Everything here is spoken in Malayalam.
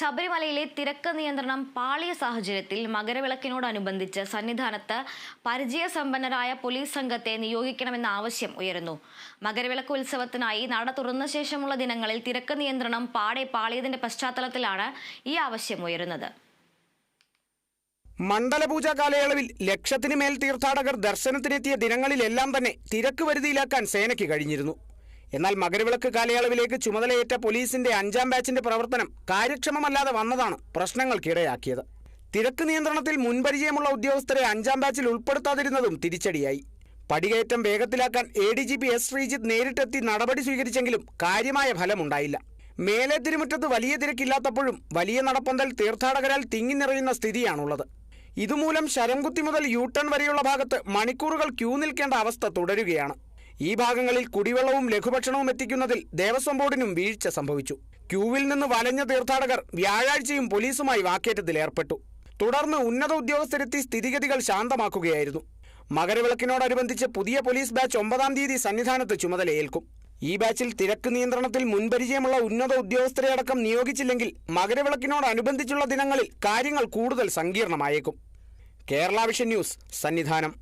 ശബരിമലയിലെ തിരക്ക് നിയന്ത്രണം പാളിയ സാഹചര്യത്തിൽ മകരവിളക്കിനോടനുബന്ധിച്ച് സന്നിധാനത്ത് പരിചയസമ്പന്നരായ പോലീസ് സംഘത്തെ നിയോഗിക്കണമെന്ന ആവശ്യം ഉയരുന്നു. മകരവിളക്ക് ഉത്സവത്തിനായി നട തുറന്ന ശേഷമുള്ള ദിനങ്ങളിൽ തിരക്ക് നിയന്ത്രണം പാളിയതിന്റെ പശ്ചാത്തലത്തിലാണ് ഈ ആവശ്യം ഉയരുന്നത്. മണ്ഡലപൂജ കാലയളവിൽ ലക്ഷത്തിന് മേൽ തീർത്ഥാടകർ ദർശനത്തിനെത്തിയ ദിനങ്ങളിലെല്ലാം തന്നെ തിരക്ക് വരുതിയിലാക്കാൻ സേനയ്ക്ക് കഴിഞ്ഞിരുന്നു. എന്നാൽ മകരവിളക്ക് കാലയളവിലേക്ക് ചുമതലയേറ്റ പോലീസിന്റെ 5ാം ബാച്ചിന്റെ പ്രവർത്തനം കാര്യക്ഷമമല്ലാതെ വന്നതാണ് പ്രശ്നങ്ങൾക്കിടയാക്കിയത്. തിരക്ക് നിയന്ത്രണത്തിൽ മുൻപരിചയമുള്ള ഉദ്യോഗസ്ഥരെ 5ാം ബാച്ചിൽ ഉൾപ്പെടുത്താതിരുന്നതും തിരിച്ചടിയായി. പടികയറ്റം വേഗത്തിലാക്കാൻ ADGP S. ശ്രീജിത്ത് നേരിട്ടെത്തി നടപടി സ്വീകരിച്ചെങ്കിലും കാര്യമായ ഫലമുണ്ടായില്ല. മേലെ തിരുമുറ്റത്ത് വലിയ തിരക്കില്ലാത്തപ്പോഴും വലിയ നടപ്പന്തൽ തീർത്ഥാടകരാൽ തിങ്ങി നിറയുന്ന സ്ഥിതിയാണുള്ളത്. ഇതുമൂലം ശരംകുത്തി മുതൽ U-ടേൺ വരെയുള്ള ഭാഗത്ത് മണിക്കൂറുകൾ ക്യൂ നിൽക്കേണ്ട അവസ്ഥ തുടരുകയാണ്. ഈ ഭാഗങ്ങളിൽ കുടിവെള്ളവും ലഘുഭക്ഷണവും എത്തിക്കുന്നതിൽ ദേവസ്വം ബോർഡിനും വീഴ്ച സംഭവിച്ചു. ക്യൂവിൽ നിന്ന് വലഞ്ഞ തീർത്ഥാടകർ വ്യാഴാഴ്ചയും പോലീസുമായി വാക്കേറ്റത്തിലേർപ്പെട്ടു. തുടർന്ന് ഉന്നത ഉദ്യോഗസ്ഥരെത്തി സ്ഥിതിഗതികൾ ശാന്തമാക്കുകയായിരുന്നു. മകരവിളക്കിനോടനുബന്ധിച്ച് പുതിയ പോലീസ് ബാച്ച് 9ാം തീയതി സന്നിധാനത്ത് ചുമതലയേൽക്കും. ഈ ബാച്ചിൽ തിരക്ക് നിയന്ത്രണത്തിൽ മുൻപരിചയമുള്ള ഉന്നത ഉദ്യോഗസ്ഥരെ അടക്കം നിയോഗിച്ചില്ലെങ്കിൽ മകരവിളക്കിനോടനുബന്ധിച്ചുള്ള ദിനങ്ങളിൽ കാര്യങ്ങൾ കൂടുതൽ സങ്കീർണമായേക്കും. Kerala vision news, Sannidhanam.